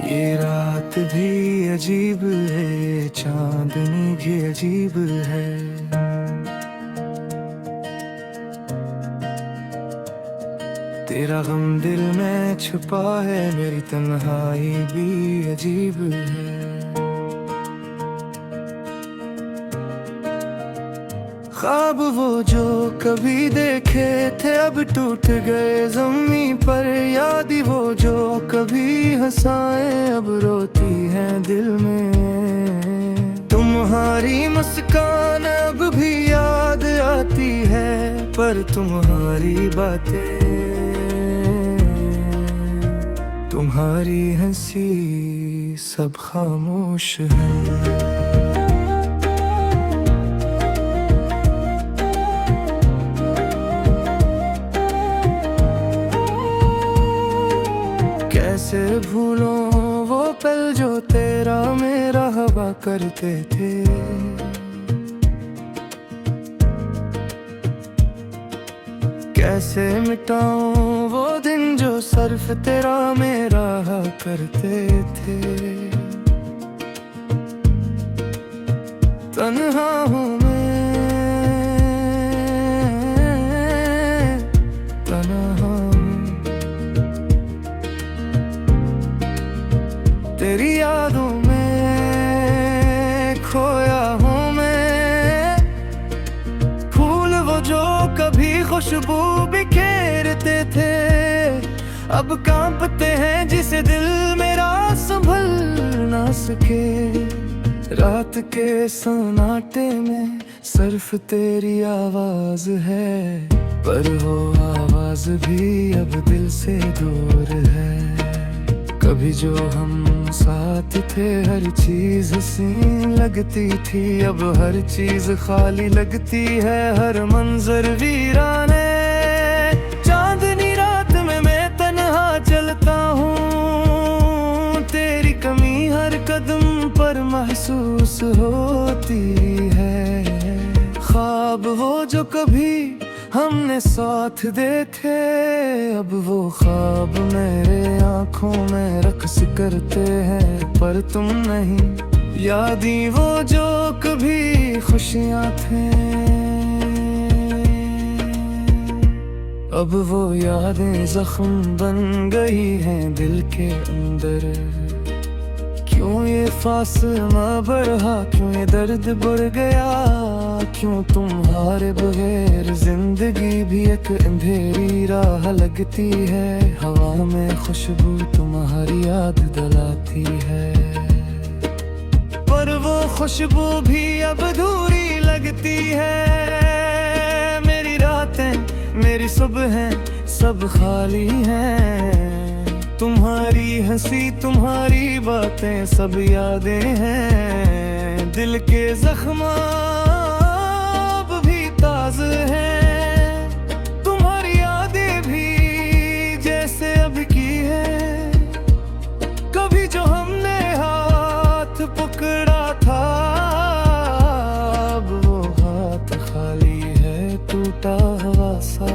ये रात भी अजीब है, चांदनी भी अजीब है। तेरा गम दिल में छुपा है, मेरी तन्हाई भी अजीब है। ख्वाब वो जो कभी देखे थे अब टूट गए ज़मीं पर, याद वो जो कभी हंसाए अब रोती है दिल में। तुम्हारी मुस्कान अब भी याद आती है, पर तुम्हारी बातें, तुम्हारी हंसी सब खामोश है। कैसे भूलों वो पल जो तेरा मेरा हवा करते थे। कैसे मिटाऊं वो दिन जो सिर्फ तेरा मेरा करते थे। तन्हा हूँ मैं, तन्हा तेरी यादों में खोया हूँ मैं। फूल वो जो कभी खुशबू बिखेरते थे, अब कांपते हैं जिसे दिल मेरा संभल ना सके। रात के सन्नाटे में सिर्फ तेरी आवाज है, पर वो आवाज भी अब दिल से दूर है। कभी जो हम साथ थे हर चीज हसीन लगती थी, अब हर चीज खाली लगती है, हर मंजर वीराने। चांदनी रात में मैं तन्हा चलता हूँ, तेरी कमी हर कदम पर महसूस होती है। ख्वाब वो जो कभी हमने साथ देखे, अब वो ख्वाब मेरे आँखों में रक्स करते हैं, पर तुम नहीं। यादें वो जो कभी खुशियाँ थे, अब वो यादें जख्म बन गई हैं दिल के अंदर। क्यों ये फासला बढ़ा, क्यों ये दर्द बढ़ गया, क्यों तुम्हारे बगैर जिंदगी भी एक अंधेरी राह लगती है। हवा में खुशबू तुम्हारी याद दिलाती है, पर वो खुशबू भी अब अधूरी लगती है। मेरी रातें मेरी सुबहें सब खाली हैं, तुम्हारी हंसी तुम्हारी बातें सब यादें हैं। दिल के जख्म अब भी ताज़े हैं, तुम्हारी यादें भी जैसे अब की है। कभी जो हमने हाथ पकड़ा था, अब वो हाथ खाली है, टूटा हुआ सा।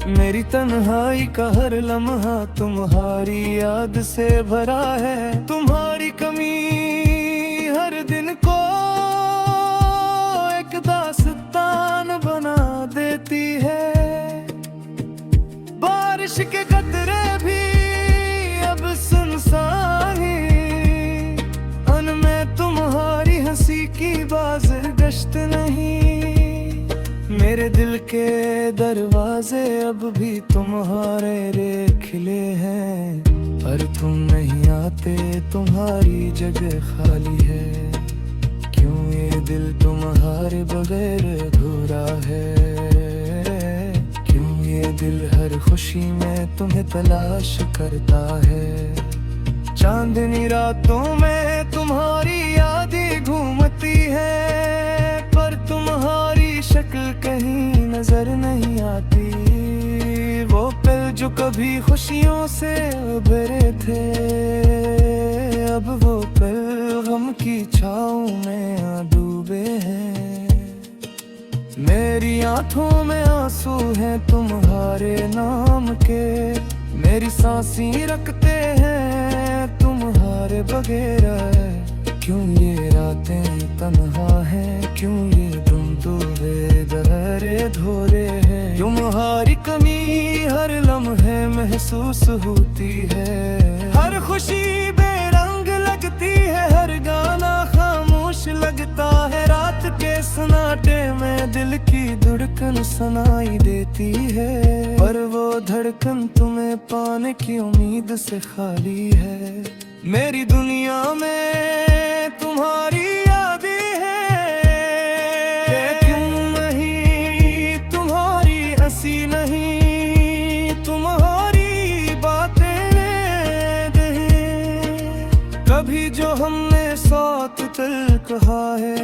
मेरी तन्हाई का हर लम्हा तुम्हारी याद से भरा है। तुम्हारी कमी हर दिन को एक दास्तान बना देती है। बारिश के कतरे भी अब सुनसान हैं, उनमें तुम्हारी हंसी की बाज गश्त नहीं। मेरे दिल के दरवाजे अब भी तुम्हारे रे खिले हैं, पर तुम नहीं आते, तुम्हारी जगह खाली है। क्यों ये दिल तुम्हारे बगैर अधूरा है, क्यों ये दिल हर खुशी में तुम्हें तलाश करता है। चांदनी रातों में तुम्हारी यादें घूमती है, पर तुम्हारी शक्ल कहीं नजर नहीं आती। वो पल जो कभी खुशियों से भरे थे, अब वो पल गम की छाँव में डूबे हैं। मेरी आंखों में आंसू हैं तुम्हारे नाम के, मेरी सांसें रखते हैं तुम्हारे बगैर है। क्यों ये रातें तन्हा हैं, क्यों ये तुम बेदहरे धोरे हैं। तुम्हारी कमी हर लम्हे महसूस होती है। हर खुशी बेरंग लगती है, हर गाना खामोश लगता है। रात के सन्नाटे में दिल की धड़कन सुनाई देती है, पर वो धड़कन तुम्हें पाने की उम्मीद से खाली है। मेरी दुनिया में तुम्हारी यादें हैं, क्यों नहीं तुम्हारी हंसी नहीं, तुम्हारी बातें नहीं। कभी जो हमने साथ दिल कहा है,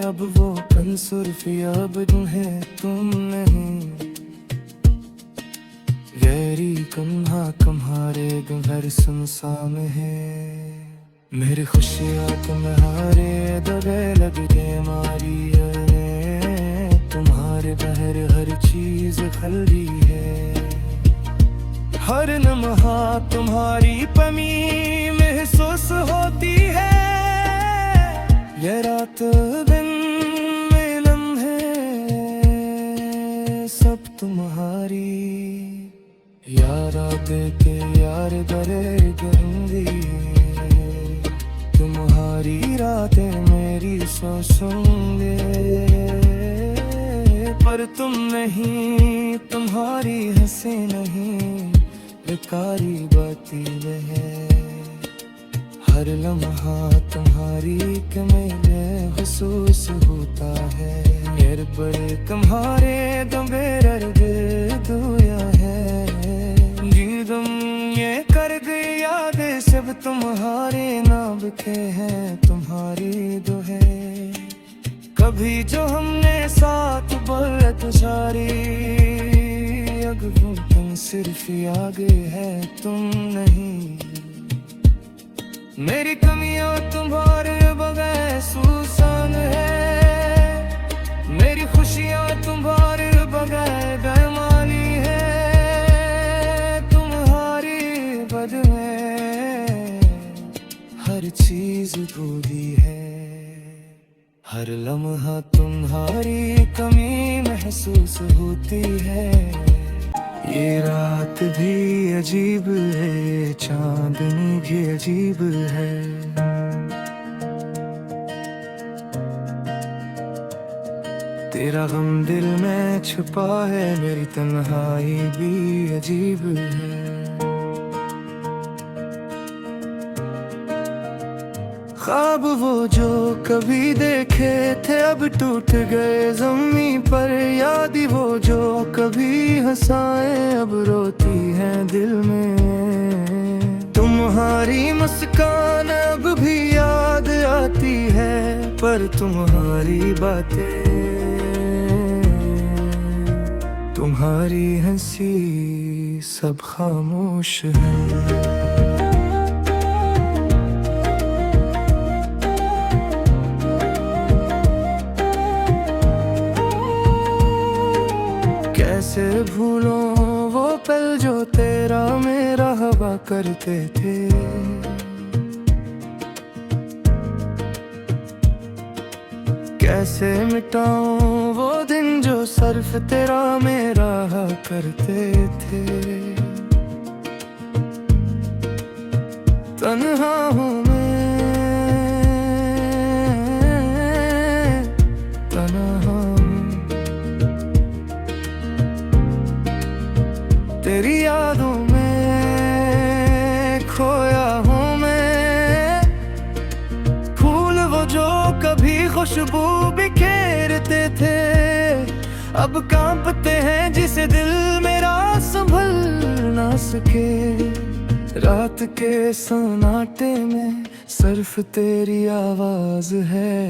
अब वो कल सुर्फिया अब है तुम नहीं। गैरी कम्हा कम्हारे घर सुनसान है। मेरी खुशियाँ तुम्हारे दबे लग गए मारी है। तुम्हारे बहर हर चीज खली है, हर लम्हा तुम्हारी कमी महसूस होती है। ये रात दिन में लम्हे सब तुम्हारी यारा देके यार दरे गंदी। तुम्हारी रातें मेरी सोचोंगे, पर तुम नहीं, तुम्हारी हंसी नहीं, बेकारी बाती है। हर लम्हा तुम्हारी कमी महसूस होता है। मेरे बड़े तुम्हारे दबेर दुया है। जी तुम ये कर गई यादें सब तुम्हारे नाम के हैं, तुम्हारी दुहे। कभी जो हमने साथ बरत सारी, अगर तुम सिर्फ आगे है तुम नहीं। मेरी कमियां तुम्हारे बगैर सुसान है, मेरी खुशियां तुम्हारे बगैर बेमानी है। तुम्हारी बद में हर चीज डूबी है, हर लम्हा तुम्हारी कमी महसूस होती है। ये रात भी अजीब है, चांदनी भी अजीब है। तेरा गम दिल में छुपा है, मेरी तन्हाई भी अजीब है। ख्वाब वो जो कभी देखे थे अब टूट गए ज़मीं पर। याद वो जो कभी हंसाए अब रोती है दिल में। तुम्हारी मुस्कान अब भी याद आती है, पर तुम्हारी बातें, तुम्हारी हंसी सब खामोश है। कैसे भूलों वो पल जो तेरा मेरा हवा करते थे। कैसे मिटाऊं वो दिन जो सिर्फ तेरा मेरा करते थे। तन्हा हूँ तेरी यादों में खोया हूँ मैं। फूल वो जो कभी खुशबू बिखेरते थे, अब कांपते हैं जिसे दिल मेरा संभल ना सके। रात के सन्नाटे में सिर्फ तेरी आवाज है,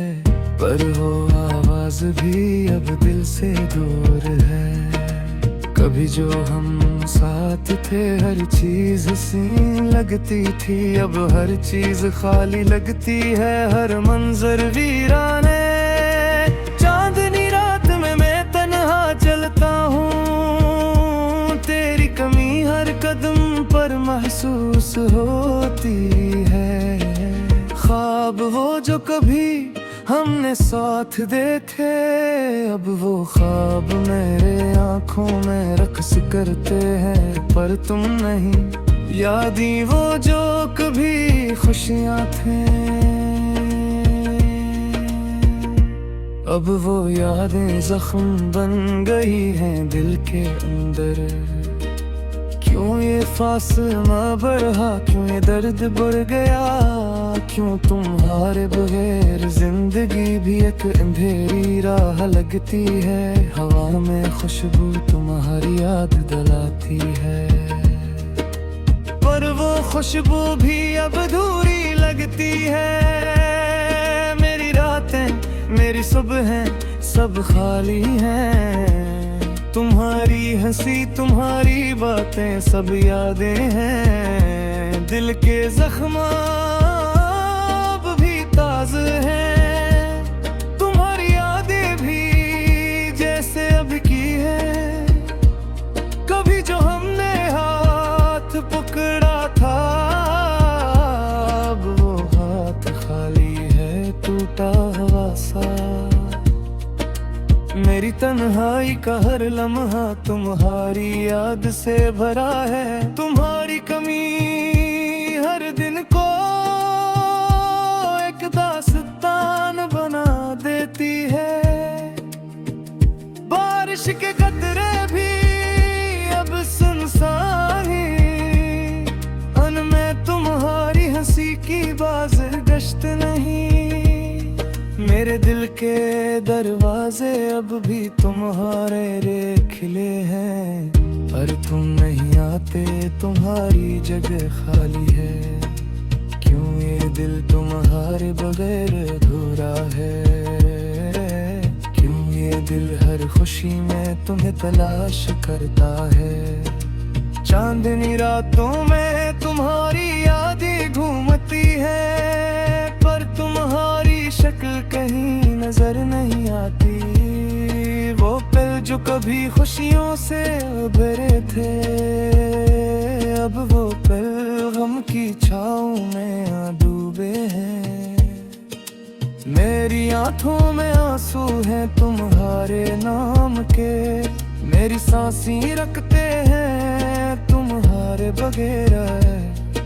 पर वो आवाज भी अब दिल से दूर है। कभी जो हम साथ थे हर चीज हसीन लगती थी, अब हर चीज खाली लगती है। हर मंजर वीराने, चांदनी रात में मैं तन्हा चलता हूँ। तेरी कमी हर कदम पर महसूस होती वो जो कभी हमने साथ देखे, अब वो ख्वाब मेरे आंखों में रक्स करते हैं पर तुम नहीं। यादें वो जो कभी खुशियां थे, अब वो यादें जख्म बन गई हैं दिल के अंदर। क्यों ये फासला बढ़ा, क्यों ये दर्द बढ़ गया, क्यों तुम्हारे बगैर जिंदगी भी एक अंधेरी राह लगती है। हवा में खुशबू तुम्हारी याद दिलाती है, पर वो खुशबू भी अब अधूरी लगती है। मेरी रातें, मेरी सुबहें सब खाली हैं, तुम्हारी हंसी तुम्हारी बातें सब यादें हैं। दिल के जख्म अब भी ताज़े हैं, तुम्हारी यादें भी जैसे अब की है। कभी जो हमने हाथ पकड़ा था, अब वो हाथ खाली है टूटा हुआ सा। मेरी तन्हाई का हर लम्हा तुम्हारी याद से भरा है। तुम्हारी कमी हर दिन को एक दास्तान बना देती है। बारिश के कतरे भी अब सुनसान हैं, उनमें तुम्हारी हंसी की बाज गश्त नहीं। मेरे दिल के दरवाजे अब भी तुम्हारे रे खिले हैं, पर तुम नहीं आते, तुम्हारी जगह खाली है। क्यों ये दिल तुम्हारे बगैर अधूरा है, क्यों ये दिल हर खुशी में तुम्हें तलाश करता है। चांदनी रातों में तुम्हारी यादें घूमती है, पर तुम्हारी शक्ल कहीं नजर नहीं आती। वो पल जो कभी खुशियों से भरे थे, अब वो पल गम की छाँव में आ डूबे हैं। मेरी आंखों में आंसू हैं तुम्हारे नाम के, मेरी सांसें रखते हैं तुम्हारे बगैर।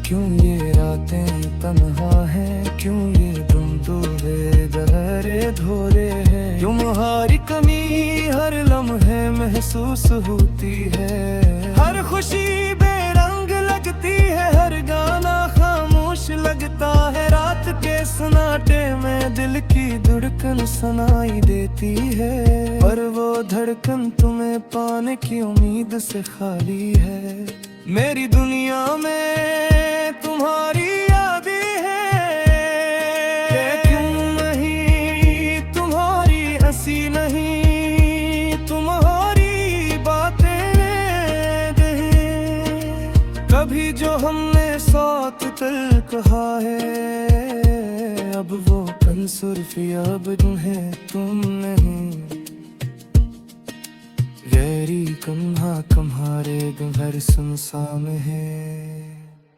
क्यों ये रातें तन्हा हैं, क्यों ये तुम दूरे दहरे धोरे हैं। तुम्हारी कमी हर लम्हे महसूस होती है, हर खुशी बेरंग लगती है, हर गाना खामोश लगता है। रात के सन्नाटे में दिल की धड़कन सुनाई देती है, पर वो धड़कन तुम्हें पाने की उम्मीद से खाली है। मेरी दुनिया में तुम्हारी यादें हैं, क्यों नहीं तुम्हारी हंसी नहीं, तुम्हारी बातें नहीं। कभी जो हमने साथ तल कहा है, अब वो पल सुर्फिया अब है तुम नहीं। गैरी कम्हा तुम्हारे घर सुनसान है,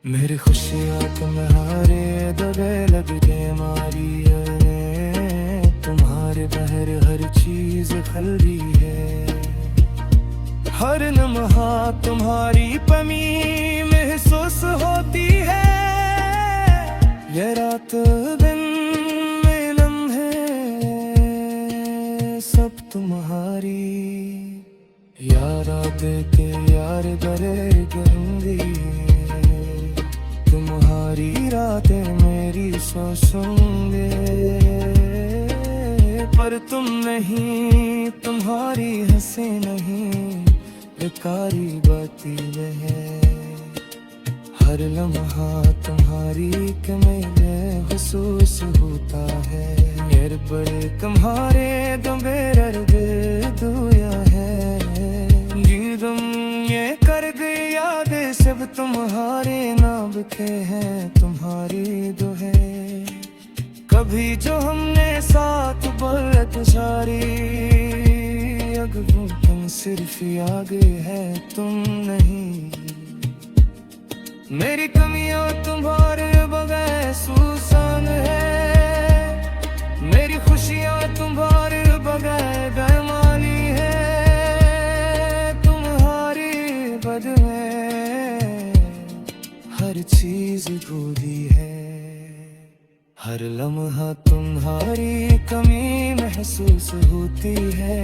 मेरी खुशियाँ तुम्हारे दबे लग के मारी है। तुम्हारे बहर हर चीज खली है, हर लम्हा तुम्हारी कमी महसूस होती है। ये रात दिन में लम्हे सब तुम्हारी यार देते यार गले गंदी। तुम्हारी रातें मेरी सोचूंगे, पर तुम नहीं, तुम्हारी हंसी नहीं, बेकारी बाती है। हर लम्हा तुम्हारी कमी महसूस होता है। मेरे बड़े तुम्हारे गंभीर दुया है। जीदम ये कर गई यादें सब तुम्हारे नाम के हैं, तुम्हारी दुहे। कभी जो हमने साथ बरत सारी, अगर तुम सिर्फ आगे है तुम नहीं। मेरी कमियां तुम्हारे बगैर सुसान है, हर चीज भूली है। हर लम्हा तुम्हारी कमी महसूस होती है।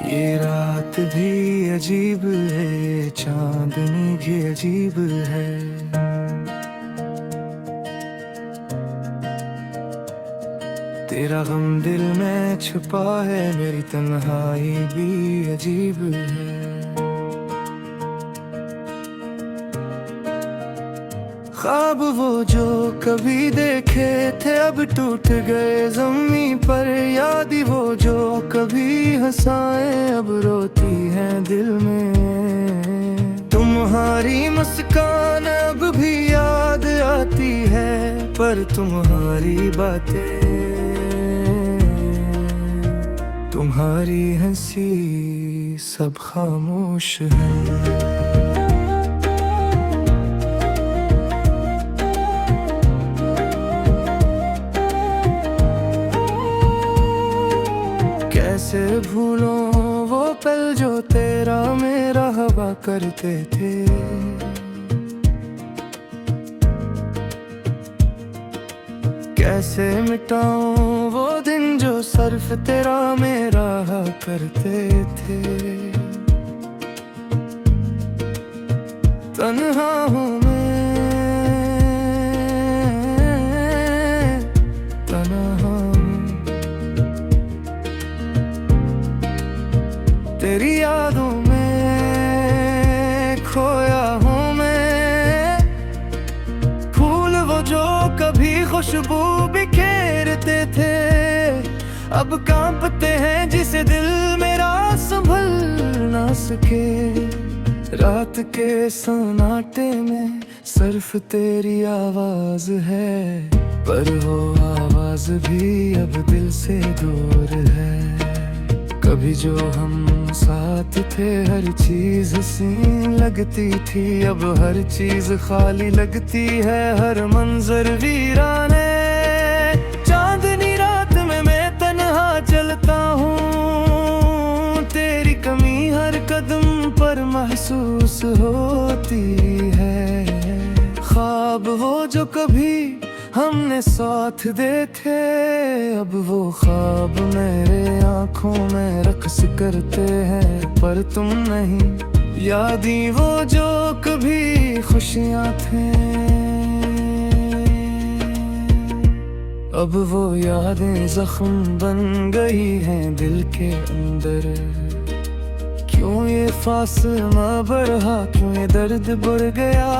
ये रात भी अजीब है, चांदनी भी अजीब है। तेरा गम दिल में छुपा है, मेरी तन्हाई भी अजीब है। ख्वाब वो जो कभी देखे थे अब टूट गए ज़मीं पर। याद वो जो कभी हंसाए अब रोती है दिल में। तुम्हारी मुस्कान अब भी याद आती है, पर तुम्हारी बातें, तुम्हारी हंसी सब खामोश है। कैसे भूलों वो पल जो तेरा मेरा हवा करते थे। कैसे मिटाऊं वो दिन जो सिर्फ तेरा मेरा करते थे। तन्हा हूँ मैं, तन्हा तेरी यादों में खोया हूँ मैं। फूल वो जो कभी खुशबू बिखेरते थे, अब कांपते हैं जिसे दिल मेरा संभल ना सके। रात के सन्नाटे में सिर्फ तेरी आवाज है, पर वो आवाज भी अब दिल से दूर है। कभी जो हम साथ थे हर चीज हसीन लगती थी, अब हर चीज खाली लगती है। हर मंजर वीराने, चांदनी रात में मैं तन्हा चलता हूँ। तेरी कमी हर कदम पर महसूस होती है। ख्वाब वो जो कभी हमने साथ दे थे, अब वो ख्वाब मेरे आँखों में रक्स करते हैं, पर तुम नहीं। यादें वो जो कभी खुशियाँ थे, अब वो यादें जख्म बन गई हैं दिल के अंदर। क्यों ये फासला बढ़ा, क्यों ये दर्द बढ़ गया।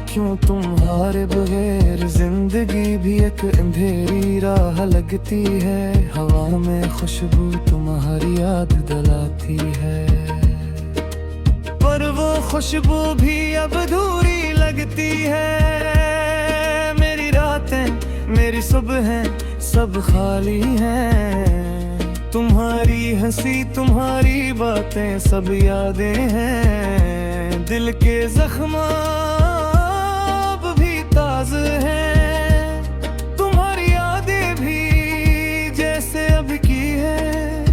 क्यों तुम्हारे बगैर जिंदगी भी एक अंधेरी राह लगती है। हवा में खुशबू तुम्हारी याद दिलाती है, पर वो खुशबू भी अब अधूरी लगती है। मेरी रातें मेरी सुबहें सब खाली हैं। तुम्हारी हंसी तुम्हारी बातें सब यादें हैं। दिल के जख्म अब भी ताज़े हैं। तुम्हारी यादें भी जैसे अब की है।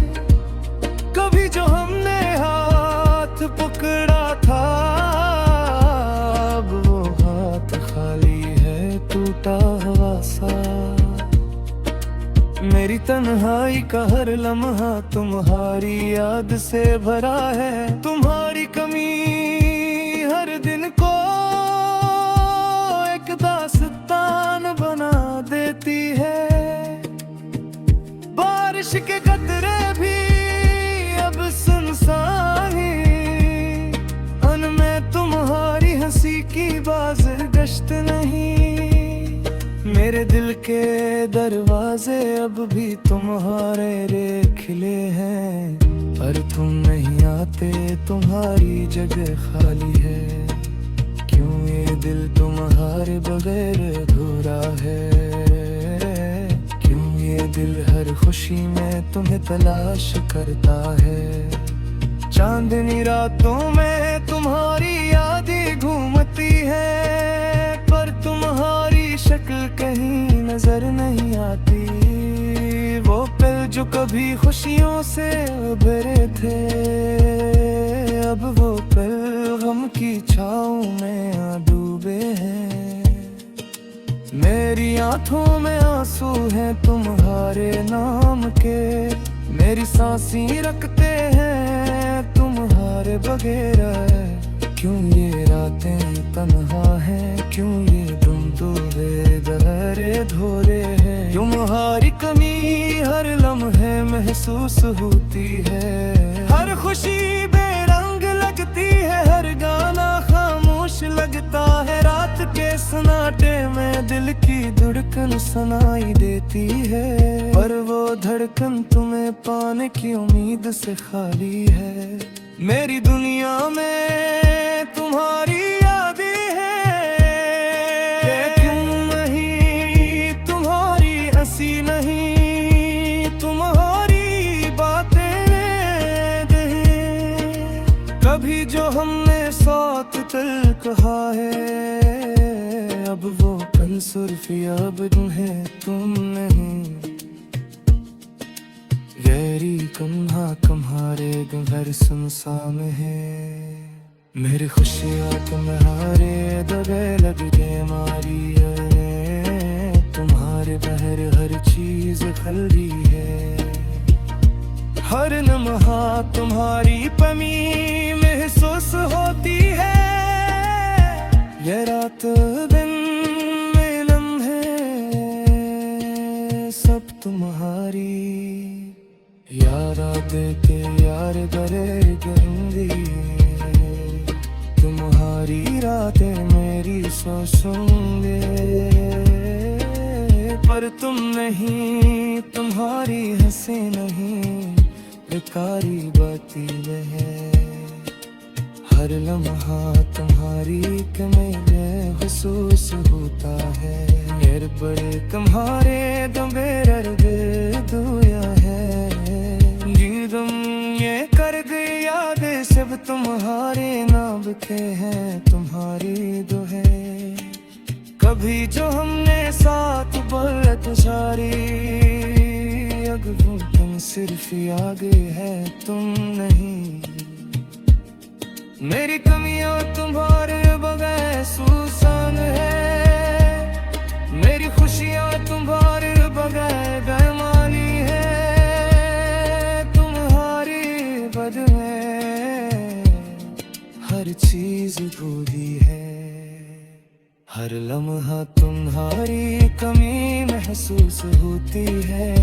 कभी जो हमने हाथ पकड़ा था, अब वो हाथ खाली है, टूटा हुआ सा। मेरी तन्हाई का हर लम्हा तुम्हारी याद से भरा है। तुम्हारी कमी हर दिन को एक दास्तान बना देती है। बारिश के कतरे भी अब सुनसान हैं। उनमें तुम्हारी हंसी की बाज गश्त नहीं। मेरे दिल के दरवाजे अब भी तुम्हारे रे खिले हैं, पर तुम नहीं आते, तुम्हारी जगह खाली है। क्यों ये दिल तुम्हारे बगैर अधूरा है। क्यों ये दिल हर खुशी में तुम्हें तलाश करता है। चांदनी रातों में तुम्हारी यादें घूमती है, पर तुम्हारी शक्ल कहीं नजर नहीं आती। वो पल जो कभी खुशियों से भरे थे, अब वो पल गम की छाँव में डूबे डूबे हैं। मेरी आंखों में आंसू हैं तुम्हारे नाम के, मेरी सांसें रखते हैं तुम्हारे बगैर। क्यों ये रातें तन्हा हैं, क्यों ये तुम डूबे गहरे धोरे हैं। तुम्हारी कमी हर लम्हे महसूस होती है, हर खुशी बेरंग लगती है, हर गाना खामोश लगता है। रात के सन्नाटे में दिल की धड़कन सुनाई देती है, पर वो धड़कन तुम्हें पाने की उम्मीद से खाली है। मेरी दुनिया में तुम्हारी यादें हैं, क्यों नहीं तुम्हारी हंसी नहीं, तुम्हारी बातें नहीं। कभी जो हमने साथ तल कहा है, अब वो पल सुर्फिया अब है तुम नहीं। गहरी कम्हा तुम्हारे घर सुनसान है, मेरी खुशियाँ तुम्हारे दबे लग के मारी है। तुम्हारे बहर हर चीज खली है, हर लम्हा तुम्हारी कमी महसूस होती है। ये रात दिन में लम्हे सब तुम्हारी यार देते यार गरे गंदी। तुम्हारी रातें मेरी सोचूंगे, पर तुम नहीं, तुम्हारी हंसी नहीं, बेकारी बाती है। हर लम्हा तुम्हारी कमी महसूस होता है, मेरे बड़े तुम्हारे दबेर दुया है। जी तुम ये कर गई यादें सब तुम्हारे नाम के हैं, तुम्हारी दुहे। कभी जो हमने साथ बरत सारी, अब तुम सिर्फ आगे है तुम नहीं। मेरी कमियां तुम्हारे बगैर सुसान है, मेरी खुशियां तुम्हारे बगैर बेमानी है। तुम्हारी बद में हर चीज बूढ़ी है, हर लम्हा तुम्हारी कमी महसूस होती है।